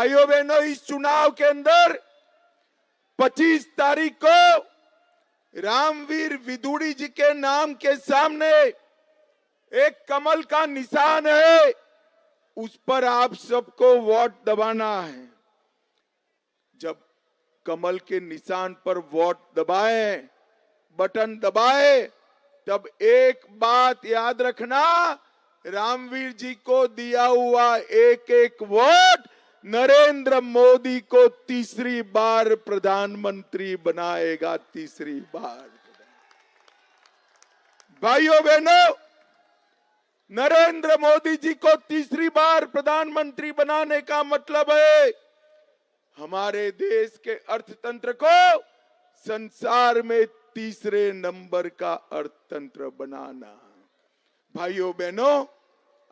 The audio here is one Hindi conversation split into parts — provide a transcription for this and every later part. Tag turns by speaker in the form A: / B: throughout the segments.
A: भाइयों बहनों, इस चुनाव के अंदर 25 तारीख को रामवीर विदुड़ी जी के नाम के सामने एक कमल का निशान है, उस पर आप सबको वोट दबाना है। जब कमल के निशान पर वोट दबाए, बटन दबाए, तब एक बात याद रखना, रामवीर जी को दिया हुआ एक एक वोट नरेंद्र मोदी को तीसरी बार प्रधानमंत्री बनाएगा, तीसरी बार। भाइयों बहनों, नरेंद्र मोदी जी को तीसरी बार प्रधानमंत्री बनाने का मतलब है हमारे देश के अर्थतंत्र को संसार में तीसरे नंबर का अर्थतंत्र बनाना। भाइयों बहनों,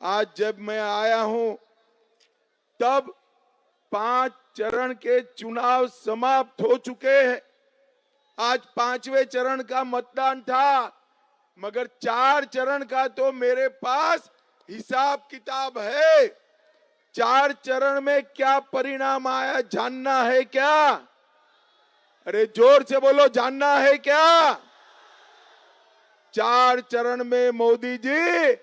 A: आज जब मैं आया हूं तब 5 चरण के चुनाव समाप्त हो चुके हैं। आज 5वें चरण का मतदान था, मगर 4 चरण का तो मेरे पास हिसाब किताब है। 4 चरण में क्या परिणाम आया जानना है क्या? अरे जोर से बोलो, जानना है क्या? 4 चरण में मोदी जी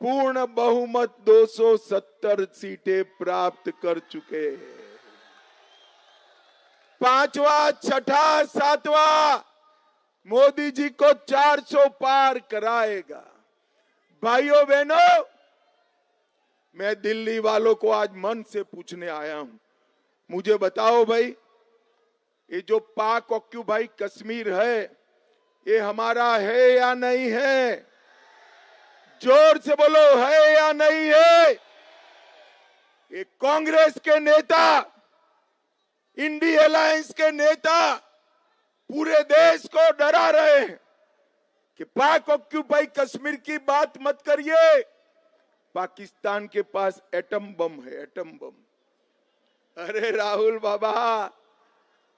A: पूर्ण बहुमत 270 सीटें प्राप्त कर चुके हैं। 5वां, 6ठा, 7वां मोदी जी को 400 पार कराएगा। भाइयों बहनों, मैं दिल्ली वालों को आज मन से पूछने आया हूं, मुझे बताओ भाई, ये जो पाक ऑक्यूपाई कश्मीर है, ये हमारा है या नहीं है? जोर से बोलो, है या नहीं है? ये कांग्रेस के नेता, इंडी अलायंस के नेता पूरे देश को डरा रहे हैं कि पाक ऑक्यूपाई कश्मीर की बात मत करिए, पाकिस्तान के पास एटम बम है, एटम बम। अरे राहुल बाबा,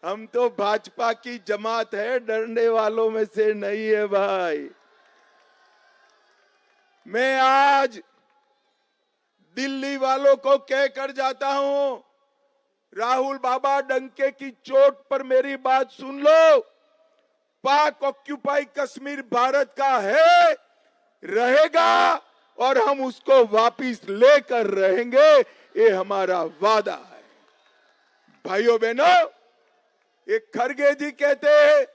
A: हम तो भाजपा की जमात है, डरने वालों में से नहीं है भाई। मैं आज दिल्ली वालों को कहकर जाता हूं, राहुल बाबा, डंके की चोट पर मेरी बात सुन लो। पाक ऑक्यूपाई कश्मीर भारत का है, रहेगा, और हम उसको वापिस लेकर रहेंगे, ये हमारा वादा है। भाइयों बहनों, एक खरगे जी कहते हैं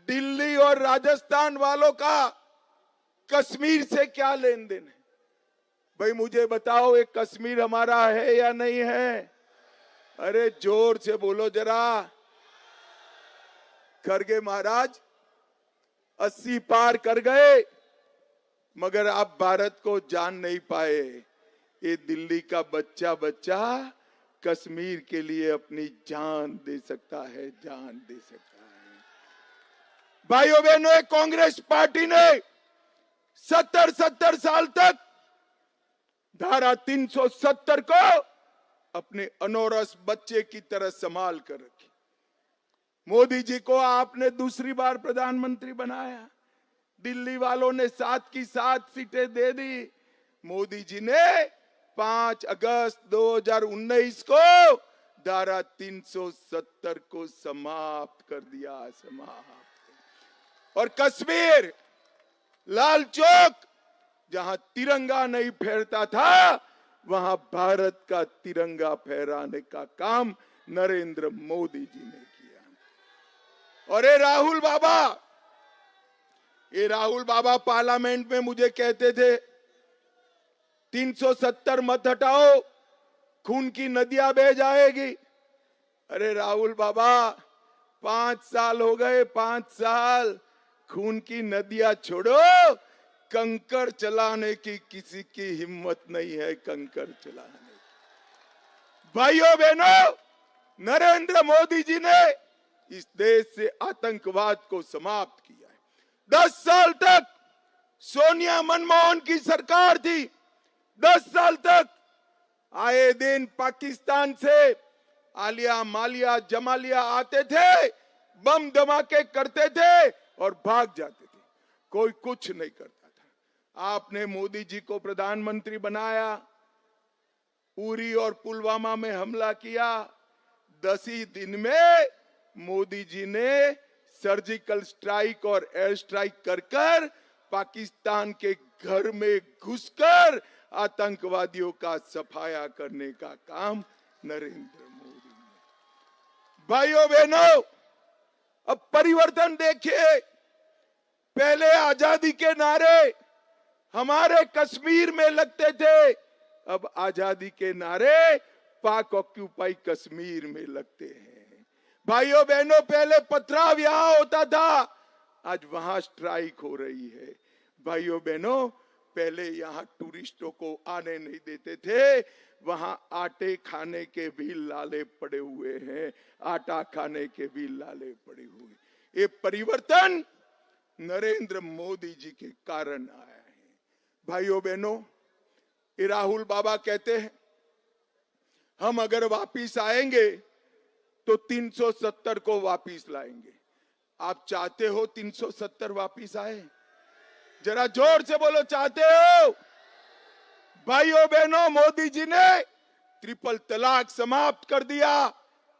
A: दिल्ली और राजस्थान वालों का कश्मीर से क्या लेन देन है? भाई मुझे बताओ, ये कश्मीर हमारा है या नहीं है? अरे जोर से बोलो जरा। खरगे महाराज 80 पार कर गए, मगर आप भारत को जान नहीं पाए। ये दिल्ली का बच्चा बच्चा कश्मीर के लिए अपनी जान दे सकता है, जान दे सकता है। भाइयों बहनों, कांग्रेस पार्टी ने 70 साल तक धारा 370 को अपने अनोरस बच्चे की तरह संभाल कर रखी। मोदी जी को आपने दूसरी बार प्रधानमंत्री बनाया, दिल्ली वालों ने 7 की 7 सीटें दे दी। मोदी जी ने 5 अगस्त 2019 को धारा 370 को समाप्त कर दिया, समाप्त। और कश्मीर, लाल चौक, जहां तिरंगा नहीं फहरता था, वहां भारत का तिरंगा फहराने का काम नरेंद्र मोदी जी ने किया। और ये राहुल बाबा पार्लियामेंट में मुझे कहते थे 370 मत हटाओ, खून की नदियां बह जाएगी। अरे राहुल बाबा, 5 साल हो गए, 5 साल, खून की नदियां छोड़ो, कंकड़ चलाने की किसी की हिम्मत नहीं है, कंकड़ चलाने। भाइयों बहनों, नरेंद्र मोदी जी ने इस देश से आतंकवाद को समाप्त किया है। 10 साल तक सोनिया मनमोहन की सरकार थी, 10 साल तक आए दिन पाकिस्तान से आलिया मालिया जमालिया आते थे, बम धमाके करते थे और भाग जाते थे, कोई कुछ नहीं करता था। आपने मोदी जी को प्रधानमंत्री बनाया, उरी और पुलवामा में हमला किया, 10 ही दिन में मोदी जी ने सर्जिकल स्ट्राइक और एयर स्ट्राइक कर पाकिस्तान के घर में घुसकर आतंकवादियों का सफाया करने का काम नरेंद्र मोदी ने। भाइयों बहनों, अब परिवर्तन देखिए। पहले आजादी के नारे हमारे कश्मीर में लगते थे, अब आजादी के नारे पाक ऑक्यूपाई कश्मीर में लगते हैं। भाइयों बहनों, पहले पथराव यहां होता था, आज वहां स्ट्राइक हो रही है। भाइयों बहनों, पहले यहां टूरिस्टों को आने नहीं देते थे, वहां आटे खाने के भी लाले पड़े हुए हैं, आटा खाने के भी लाले पड़े हुए। ये परिवर्तन नरेंद्र मोदी जी के कारण आया है। भाइयों बहनों, ये राहुल बाबा कहते हैं हम अगर वापिस आएंगे तो 370 को वापिस लाएंगे। आप चाहते हो 370 वापिस आए? जरा जोर से बोलो, चाहते हो? भाइयों बहनों, मोदी जी ने ट्रिपल तलाक समाप्त कर दिया।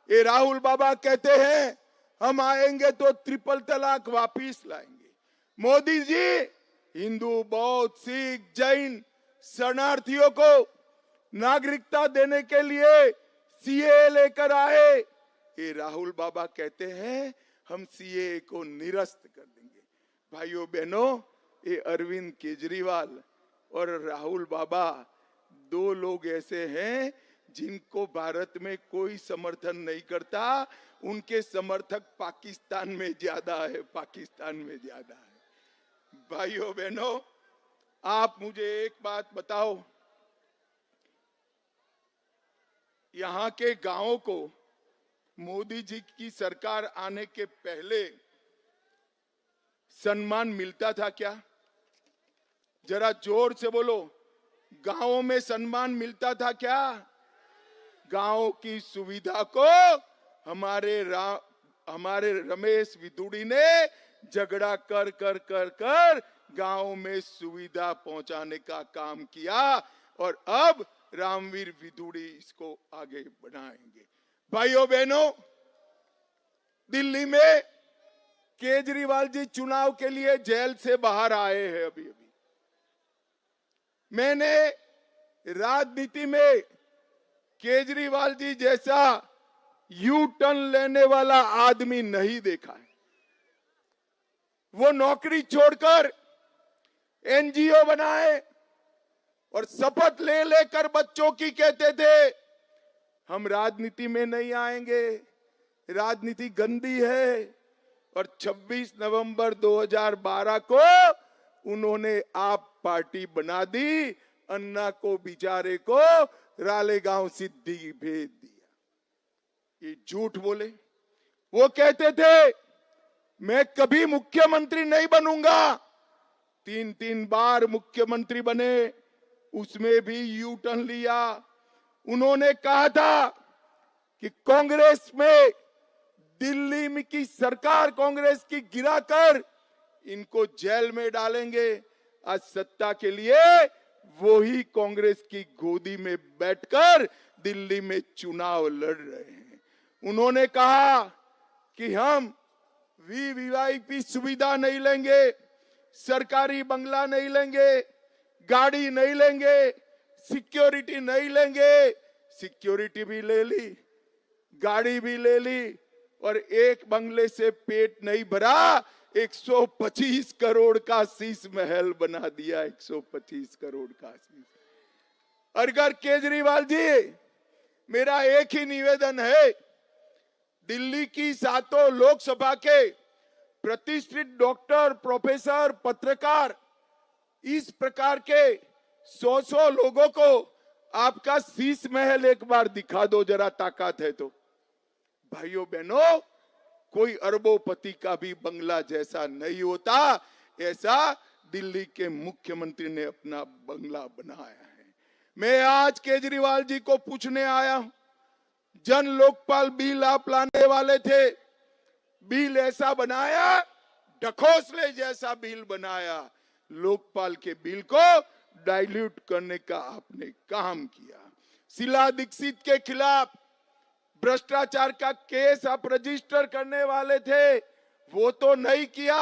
A: ये राहुल बाबा कहते हैं हम आएंगे तो ट्रिपल तलाक वापिस लाएंगे। मोदी जी हिंदू, बौद्ध, सिख, जैन शरणार्थियों को नागरिकता देने के लिए सीए लेकर आए। ये राहुल बाबा कहते हैं हम सीए को निरस्त कर देंगे। भाइयों बहनों, ये अरविंद केजरीवाल और राहुल बाबा दो लोग ऐसे हैं जिनको भारत में कोई समर्थन नहीं करता। उनके समर्थक पाकिस्तान में ज्यादा है, पाकिस्तान में ज्यादा है। भाइयों बहनों, आप मुझे एक बात बताओ, यहाँ के गांवों को मोदी जी की सरकार आने के पहले सम्मान मिलता था क्या? जरा जोर से बोलो, गांवों में सम्मान मिलता था क्या? गांवों की सुविधा को हमारे रमेश विदुड़ी ने झगड़ा कर कर कर कर गांव में सुविधा पहुंचाने का काम किया और अब रामवीर विदुड़ी इसको आगे बढ़ाएंगे। भाइयों बहनों, दिल्ली में केजरीवाल जी चुनाव के लिए जेल से बाहर आए हैं अभी अभी। मैंने राजनीति में केजरीवाल जी जैसा यू टर्न लेने वाला आदमी नहीं देखा है। वो नौकरी छोड़कर एनजीओ बनाए और शपथ ले लेकर बच्चों की कहते थे हम राजनीति में नहीं आएंगे, राजनीति गंदी है। और 26 नवंबर 2012 को उन्होंने आप पार्टी बना दी, अन्ना को बेचारे को रालेगांव सिद्धि भेज दिया। ये झूठ बोले। वो कहते थे मैं कभी मुख्यमंत्री नहीं बनूंगा। 3 बार मुख्यमंत्री बने, उसमें भी यू टर्न लिया। उन्होंने कहा था कि कांग्रेस में दिल्ली में की सरकार कांग्रेस की गिराकर इनको जेल में डालेंगे। आज सत्ता के लिए वो ही कांग्रेस की गोदी में बैठकर दिल्ली में चुनाव लड़ रहे हैं। उन्होंने कहा कि हम वीवीआईपी सुविधा नहीं लेंगे, सरकारी बंगला नहीं लेंगे, गाड़ी नहीं लेंगे, सिक्योरिटी नहीं लेंगे। सिक्योरिटी भी ले ली, गाड़ी भी ले ली और एक बंगले से पेट नहीं भरा, 125 करोड़ का शीश महल बना दिया। 125 करोड़ का शीश। अगर केजरीवाल जी, मेरा एक ही निवेदन है, दिल्ली की 7 लोकसभा के प्रतिष्ठित डॉक्टर, प्रोफेसर, पत्रकार, इस प्रकार के 100 लोगों को आपका शीश महल एक बार दिखा दो, जरा ताकत है तो। भाइयों बहनों, कोई अरबोपति का भी बंगला जैसा नहीं होता, ऐसा दिल्ली के मुख्यमंत्री ने अपना बंगला बनाया है। मैं आज केजरीवाल जी को पूछने आया हूं, जन लोकपाल बिल आप लाने वाले थे, बिल ऐसा बनाया, ढकोसले जैसा बिल बनाया। लोकपाल के बिल को डाइल्यूट करने का आपने काम किया। शीला दीक्षित के खिलाफ भ्रष्टाचार का केस आप रजिस्टर करने वाले थे, वो तो नहीं किया।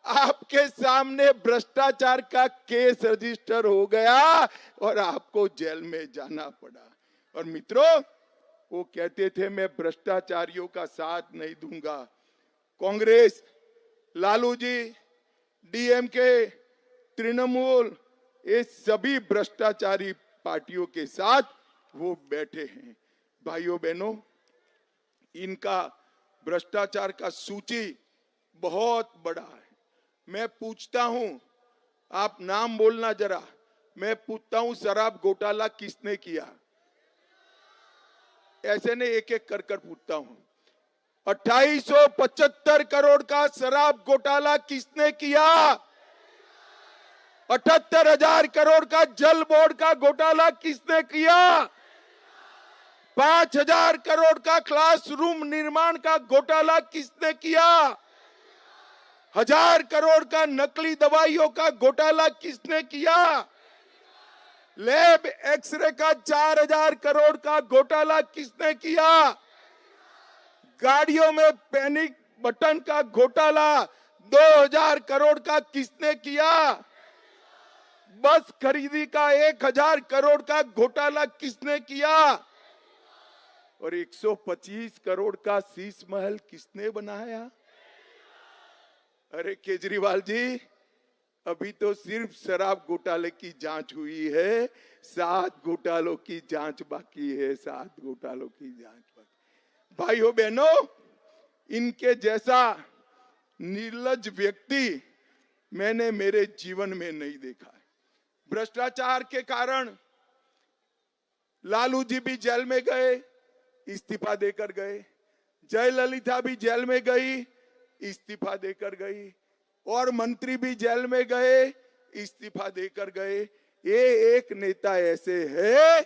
A: आपके सामने भ्रष्टाचार का केस रजिस्टर हो गया और आपको जेल में जाना पड़ा। और मित्रों, वो कहते थे मैं भ्रष्टाचारियों का साथ नहीं दूंगा। कांग्रेस, लालू जी, डीएमके, तृणमूल, ये सभी भ्रष्टाचारी पार्टियों के साथ वो बैठे हैं। भाइयों बहनों, इनका भ्रष्टाचार का सूची बहुत बड़ा है। मैं पूछता हूं, आप नाम बोलना जरा, मैं पूछता हूं शराब घोटाला किसने किया? ऐसे नहीं, एक एक कर कर पूछता हूं। 2875 करोड़ का शराब घोटाला किसने किया? 78,000 करोड़ का जल बोर्ड का घोटाला किसने किया? 5,000 करोड़ का क्लासरूम निर्माण का घोटाला किसने किया? 1,000 करोड़ का नकली दवाइयों का घोटाला किसने किया? लैब एक्सरे का 4,000 करोड़ का घोटाला किसने किया? गाड़ियों में पैनिक बटन का घोटाला 2,000 करोड़ का किसने किया? बस खरीदी का 1,000 करोड़ का घोटाला किसने किया? और 125 करोड़ का शीश महल किसने बनाया? अरे केजरीवाल जी, अभी तो सिर्फ शराब घोटाले की जांच हुई है, 7 घोटालों की जांच बाकी है, 7 घोटालों की जांच बाकी। भाइयों बहनों, इनके जैसा निर्लज्ज व्यक्ति मैंने मेरे जीवन में नहीं देखा है। भ्रष्टाचार के कारण लालू जी भी जेल में गए, इस्तीफा देकर गए। जयललिता भी जेल में गई, इस्तीफा देकर गई। और मंत्री भी जेल में गए, इस्तीफा देकर गए। ये एक नेता ऐसे है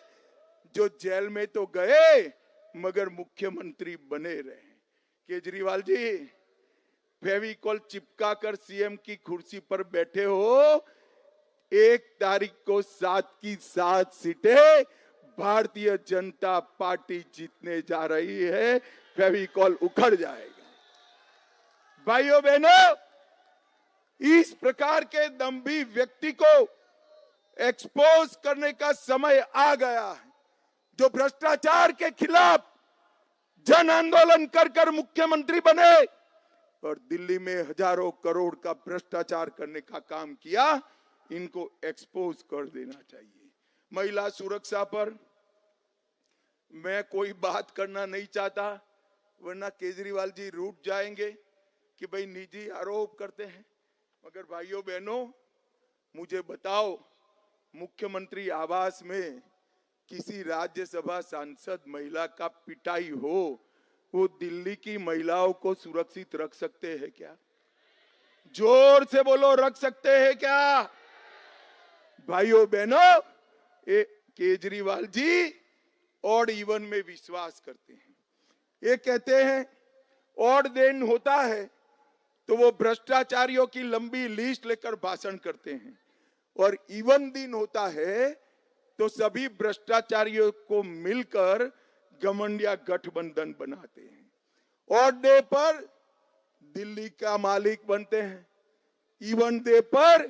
A: जो जेल में तो गए मगर मुख्यमंत्री बने रहे। केजरीवाल जी, फेविकॉल चिपका कर सीएम की कुर्सी पर बैठे हो। 1 तारीख को 7 की 7 सीटें भारतीय जनता पार्टी जीतने जा रही है, फेविकॉल उखड़ जाएगा। भाइयों बहनों, इस प्रकार के दंभी व्यक्ति को एक्सपोज करने का समय आ गया है, जो भ्रष्टाचार के खिलाफ जन आंदोलन कर कर मुख्यमंत्री बने और दिल्ली में हजारों करोड़ का भ्रष्टाचार करने का काम किया। इनको एक्सपोज कर देना चाहिए। महिला सुरक्षा पर मैं कोई बात करना नहीं चाहता, वरना केजरीवाल जी रूठ जाएंगे कि भाई निजी आरोप करते हैं। मगर भाइयों बहनों, मुझे बताओ, मुख्यमंत्री आवास में किसी राज्यसभा सांसद महिला का पिटाई हो, वो दिल्ली की महिलाओं को सुरक्षित रख सकते हैं क्या? जोर से बोलो, रख सकते हैं क्या? भाइयों बहनों, केजरीवाल जी ऑड इवन में विश्वास करते हैं। ये कहते हैं ऑड दिन होता है तो वो भ्रष्टाचारियों की लंबी लिस्ट लेकर भाषण करते हैं, और इवन दिन होता है तो सभी भ्रष्टाचारियों को मिलकर घमंडिया गठबंधन बनाते हैं। ऑड डे पर दिल्ली का मालिक बनते हैं, इवन डे पर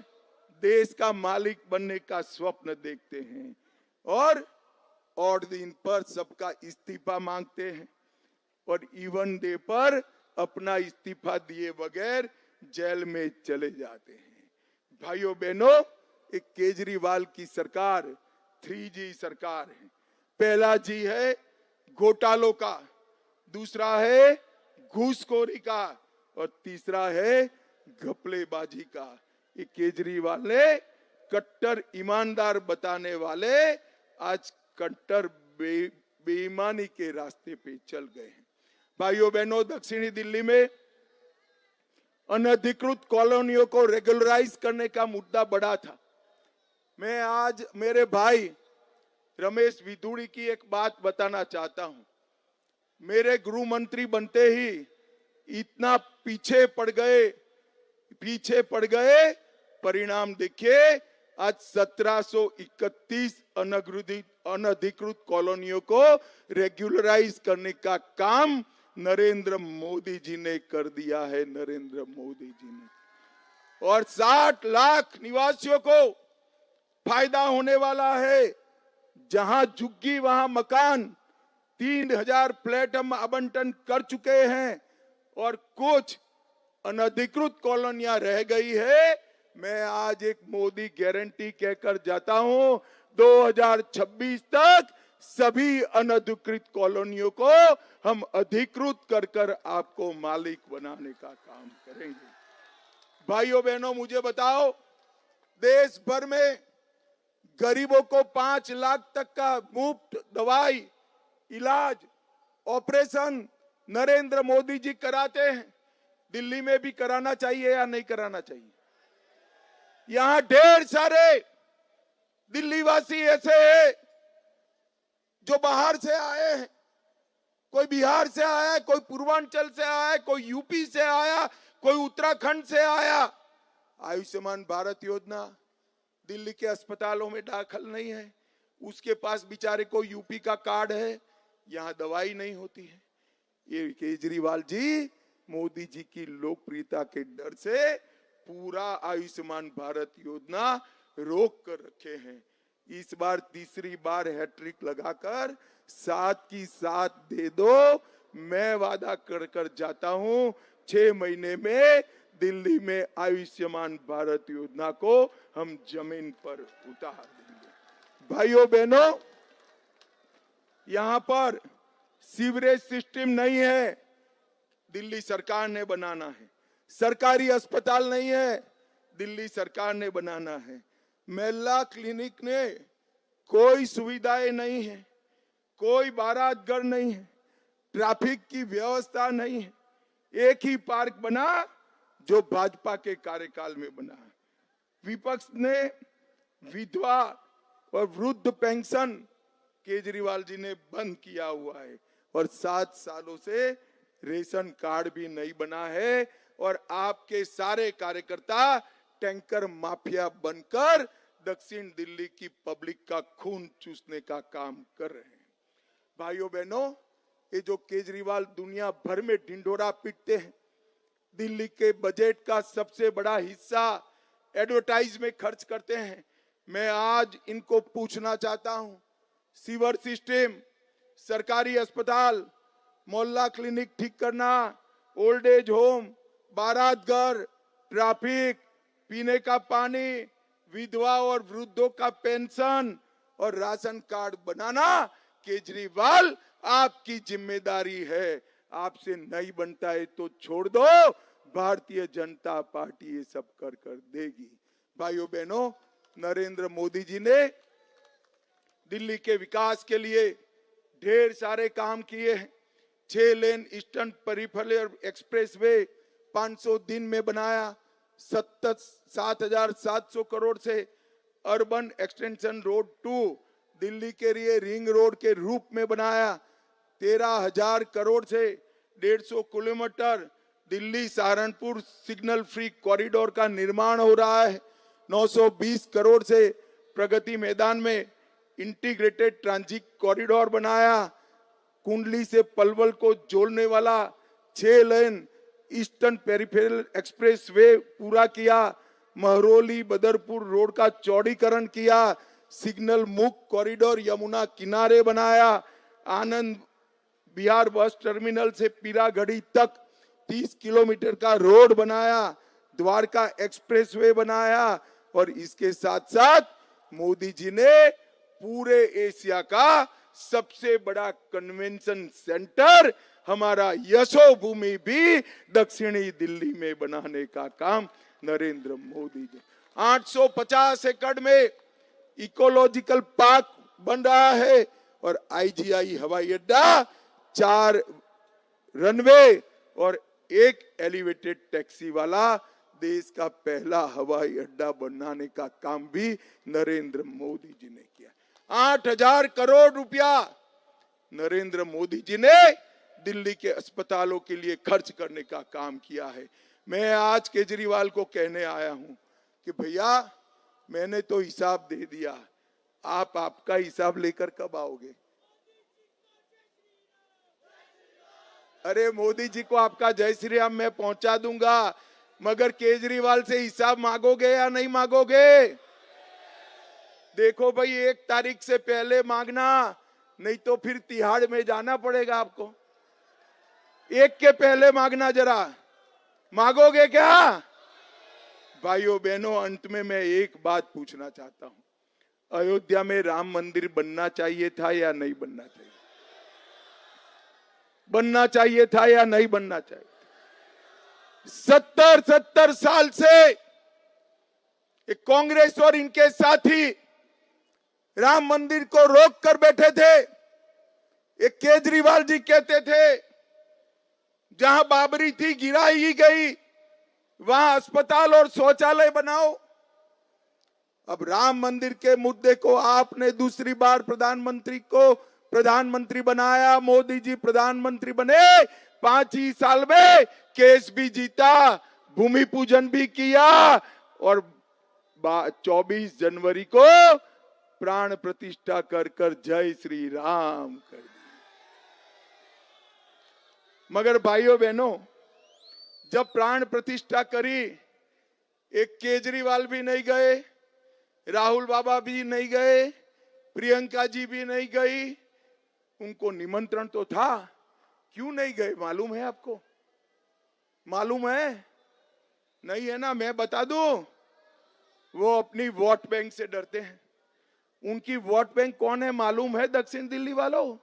A: देश का मालिक बनने का स्वप्न देखते हैं, और ऑड दिन पर सबका इस्तीफा मांगते हैं, और इवन डे पर अपना इस्तीफा दिए बगैर जेल में चले जाते हैं। भाइयों बहनों, एक केजरीवाल की सरकार 3G सरकार है। पहला जी है घोटालों का, दूसरा है घूसखोरी का, और तीसरा है घपलेबाजी का। ये केजरीवाल ने कट्टर ईमानदार बताने वाले आज कट्टर बेईमानी के रास्ते पे चल गए हैं। भाइयों बहनों, दक्षिणी दिल्ली में अनधिकृत कॉलोनियों को रेगुलराइज करने का मुद्दा बड़ा था। मैं आज मेरे भाई रमेश विधुड़ी की एक बात बताना चाहता हूं। मेरे गृह मंत्री बनते ही इतना पीछे पड़ गए, परिणाम देखिए, आज 1731 अनधिकृत कॉलोनियों को रेगुलराइज करने का काम नरेंद्र मोदी जी ने कर दिया है, नरेंद्र मोदी जी ने। और 60 लाख निवासियों को फायदा होने वाला है। जहां झुग्गी वहां मकान, 3000 फ्लैट हम आवंटन कर चुके हैं और कुछ अनधिकृत कॉलोनियां रह गई है। मैं आज एक मोदी गारंटी कहकर जाता हूं, 2026 तक सभी अनधिकृत कॉलोनियों को हम अधिकृत कर कर आपको मालिक बनाने का काम करेंगे। भाइयों बहनों, मुझे बताओ, देश भर में गरीबों को 5 लाख तक का मुफ्त दवाई, इलाज, ऑपरेशन नरेंद्र मोदी जी कराते हैं। दिल्ली में भी कराना चाहिए या नहीं कराना चाहिए? यहां ढेर सारे दिल्ली वासी ऐसे हैं जो बाहर से आए हैं। कोई बिहार से आया, कोई पूर्वांचल से आया, कोई यूपी से आया, कोई उत्तराखंड से आया। आयुष्मान भारत योजना दिल्ली के अस्पतालों में दाखिल नहीं है, उसके पास बेचारे को यूपी का कार्ड है, यहां दवाई नहीं होती है। ये केजरीवाल जी मोदी जी की लोकप्रियता के डर से पूरा आयुष्मान भारत योजना रोक कर रखे हैं। इस बार तीसरी बार हैट्रिक लगाकर 7 की 7 दे दो। मैं वादा कर कर जाता हूं, 6 महीने में दिल्ली में आयुष्मान भारत योजना को हम जमीन पर उतार देंगे। भाइयों बहनों, यहां पर सीवरेज सिस्टम नहीं है, दिल्ली सरकार ने बनाना है। सरकारी अस्पताल नहीं है, दिल्ली सरकार ने बनाना है। महिला क्लिनिक ने कोई सुविधाएं नहीं है, कोई बारात घर नहीं है, ट्रैफिक की व्यवस्था नहीं है। एक ही पार्क बना जो भाजपा के कार्यकाल में बना। विपक्ष ने विधवा और वृद्ध पेंशन केजरीवाल जी ने बंद किया हुआ है और 7 सालों से रेशन कार्ड भी नहीं बना है। और आपके सारे कार्यकर्ता टैंकर माफिया बनकर दक्षिण दिल्ली की पब्लिक का खून चूसने का काम कर रहे हैं। भाइयों बहनों, ये जो केजरीवाल दुनिया भर में ढिंढोरा पीटते हैं, दिल्ली के बजट का सबसे बड़ा हिस्सा एडवर्टाइज में खर्च करते हैं। मैं आज इनको पूछना चाहता हूं, सीवर सिस्टम, सरकारी अस्पताल, मोहल्ला क्लिनिक ठीक करना, ओल्ड एज होम, बारात घर, ट्रैफिक, पीने का पानी, विधवा और वृद्धों का पेंशन और राशन कार्ड बनाना केजरीवाल आपकी जिम्मेदारी है। आपसे नहीं बनता है तो छोड़ दो, भारतीय जनता पार्टी ये सब कर कर देगी। भाइयों बहनों, नरेंद्र मोदी जी ने दिल्ली के विकास के लिए ढेर सारे काम किए हैं। 6 लेन ईस्टर्न पेरिफेरल एक्सप्रेसवे 500 दिन में बनाया। 7,700 करोड़ से अर्बन एक्सटेंशन रोड 2 दिल्ली के लिए रिंग रोड के रूप में बनाया। 13,000 करोड़ से 150 kilometre Delhi Saharanpur signal free corridor का निर्माण हो रहा है। 920 करोड़ से प्रगति मैदान में इंटीग्रेटेड ट्रांजिट कॉरिडोर बनाया। कुंडली से पलवल को जोड़ने वाला 6 लेन ईस्टर्न पेरिफेरल एक्सप्रेसवे पूरा किया। महरौली बदरपुर रोड का चौड़ीकरण किया। सिग्नल मुक्त कॉरिडोर यमुना किनारे बनाया। आनंद बिहार बस टर्मिनल से पीरागढ़ी तक 30 किलोमीटर का रोड बनाया। द्वारका एक्सप्रेसवे बनाया। और इसके साथ साथ मोदी जी ने पूरे एशिया का सबसे बड़ा कन्वेंशन सेंटर हमारा यशोभूमि भी दक्षिणी दिल्ली में बनाने का काम नरेंद्र मोदी जी। 850 एकड़ में इकोलॉजिकल पार्क बन रहा है और आईजीआई हवाई अड्डा, 4 रनवे और 1 एलिवेटेड टैक्सी वाला देश का पहला हवाई अड्डा बनाने का काम भी नरेंद्र मोदी जी ने किया। 8,000 करोड़ रुपया नरेंद्र मोदी जी ने दिल्ली के अस्पतालों के लिए खर्च करने का काम किया है। मैं आज केजरीवाल को कहने आया हूं कि भैया, मैंने तो हिसाब दे दिया, आप आपका हिसाब लेकर कब आओगे? अरे मोदी जी को आपका जय श्री राम मैं पहुंचा दूंगा, मगर केजरीवाल से हिसाब मांगोगे या नहीं मांगोगे? देखो भाई, 1 तारीख से पहले मांगना, नहीं तो फिर तिहाड़ में जाना पड़ेगा आपको। 1 के पहले मांगना, जरा मांगोगे क्या? भाइयों बहनों, अंत में मैं एक बात पूछना चाहता हूं, अयोध्या में राम मंदिर बनना चाहिए था या नहीं बनना चाहिए? बनना चाहिए था या नहीं बनना चाहिए? 70 साल से कांग्रेस और इनके साथी राम मंदिर को रोक कर बैठे थे। एक केजरीवाल जी कहते थे जहां बाबरी थी गिराई गई, वहां अस्पताल और शौचालय बनाओ। अब राम मंदिर के मुद्दे को आपने दूसरी बार प्रधानमंत्री को प्रधानमंत्री बनाया, मोदी जी प्रधानमंत्री बने, 5 ही साल में केस भी जीता, भूमि पूजन भी किया और 24 जनवरी को प्राण प्रतिष्ठा कर कर जय श्री राम कर दी। मगर भाइयों बहनों, जब प्राण प्रतिष्ठा करी, एक केजरीवाल भी नहीं गए, राहुल बाबा भी नहीं गए, प्रियंका जी भी नहीं गई। उनको निमंत्रण तो था, क्यों नहीं गए मालूम है आपको? मालूम है? नहीं है ना? मैं बता दूं, वो अपनी वोट बैंक से डरते हैं। उनकी वोट बैंक कौन है मालूम है? दक्षिण दिल्ली वालों,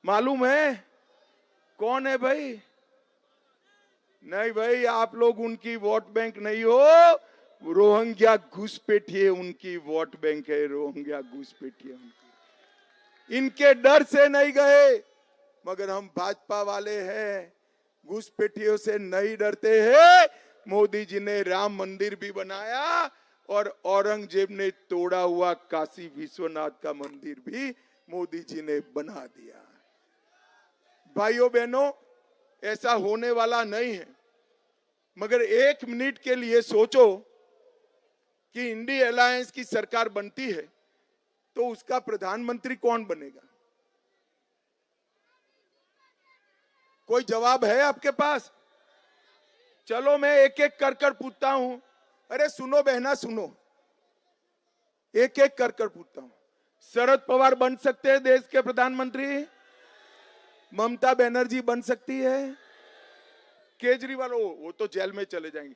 A: मालूम है कौन है भाई? नहीं भाई, आप लोग उनकी वोट बैंक नहीं हो, रोहिंग्या घुसपैठिए उनकी वोट बैंक है, रोहिंग्या घुसपैठिए उनकी। इनके डर से नहीं गए, मगर हम भाजपा वाले हैं, घुसपैठियों से नहीं डरते हैं। मोदी जी ने राम मंदिर भी बनाया और औरंगजेब ने तोड़ा हुआ काशी विश्वनाथ का मंदिर भी मोदी जी ने बना दिया। भाइयों बहनों, ऐसा होने वाला नहीं है। मगर 1 मिनट के लिए सोचो कि इंडी अलायंस की सरकार बनती है तो उसका प्रधानमंत्री कौन बनेगा? कोई जवाब है आपके पास? चलो मैं एक एक कर कर पूछता हूं। अरे सुनो बहना सुनो, एक एक कर कर पूछता हूं। शरद पवार बन सकते हैं देश के प्रधानमंत्री? ममता बनर्जी बन सकती है? केजरीवाल वो तो जेल में चले जाएंगे।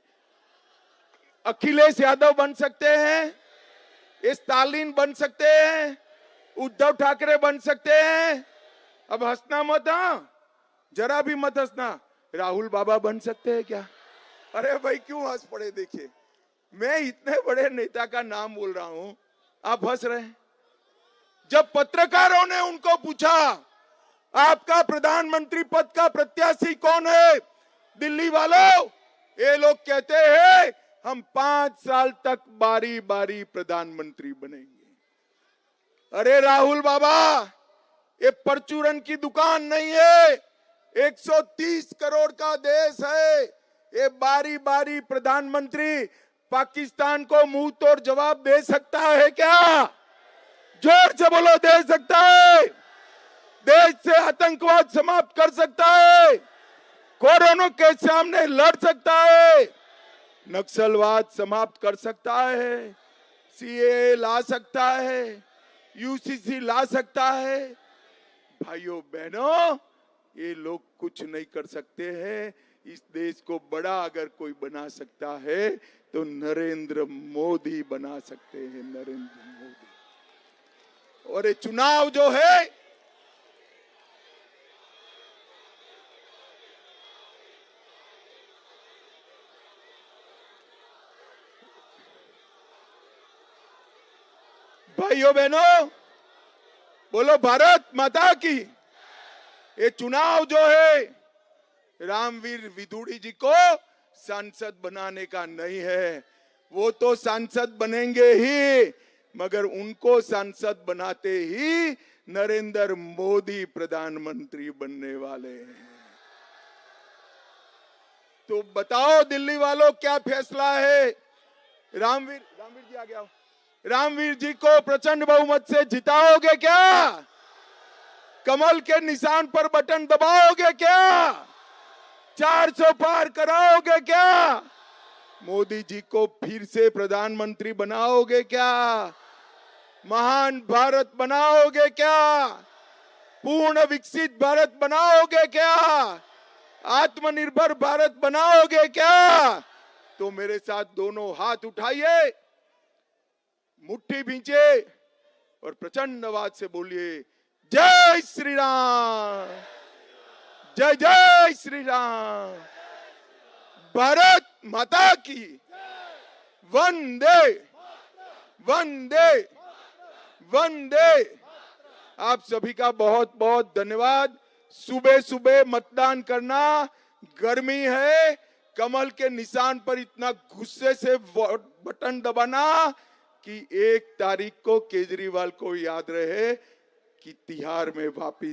A: अखिलेश यादव बन सकते हैं? स्टालिन बन सकते हैं? उद्धव ठाकरे बन सकते हैं? अब हंसना मत, हाँ जरा भी मत हंसना। राहुल बाबा बन सकते हैं क्या? अरे भाई क्यों हंस पड़े? देखिए, मैं इतने बड़े नेता का नाम बोल रहा हूं, आप हंस रहे हैं। जब पत्रकारों ने उनको पूछा आपका प्रधानमंत्री पद का प्रत्याशी कौन है, दिल्ली वालों, ये लोग कहते हैं हम 5 साल तक बारी बारी प्रधानमंत्री बनेंगे। अरे राहुल बाबा, ये परचूरन की दुकान नहीं है, 130 करोड़ का देश है। ये बारी बारी प्रधानमंत्री पाकिस्तान को मुंह तोड़ जवाब दे सकता है क्या? जोर से बोलो, दे सकता है? देश से आतंकवाद समाप्त कर सकता है? कोरोना के सामने लड़ सकता है? नक्सलवाद समाप्त कर सकता है? सीए ला सकता है? यूसीसी ला सकता है? भाइयों बहनों, ये लोग कुछ नहीं कर सकते हैं। इस देश को बड़ा अगर कोई बना सकता है तो नरेंद्र मोदी बना सकते हैं, नरेंद्र मोदी। और ये चुनाव जो है, भाइयों बहनों, बोलो भारत माता की। ये चुनाव जो है रामवीर विदुड़ी जी को सांसद बनाने का नहीं है। वो तो सांसद बनेंगे ही, मगर उनको सांसद बनाते ही नरेंद्र मोदी प्रधानमंत्री बनने वाले हैं। तो बताओ दिल्ली वालों, क्या फैसला है? रामवीर जी आ गया। रामवीर जी को प्रचंड बहुमत से जिताओगे क्या? कमल के निशान पर बटन दबाओगे क्या? 400 पार कराओगे क्या? मोदी जी को फिर से प्रधानमंत्री बनाओगे क्या? महान भारत बनाओगे क्या? पूर्ण विकसित भारत बनाओगे क्या? आत्मनिर्भर भारत बनाओगे क्या? तो मेरे साथ दोनों हाथ उठाइए, मुट्ठी भींचे और प्रचंड आवाज से बोलिए, जय श्री राम, जय जय श्री राम, भारत माता की, वंदे वंदे वंदे। आप सभी का बहुत बहुत धन्यवाद। सुबह सुबह मतदान करना, गर्मी है, कमल के निशान पर इतना गुस्से से बटन दबाना कि 1 तारीख को केजरीवाल को याद रहे कि तिहाड़ में वापिस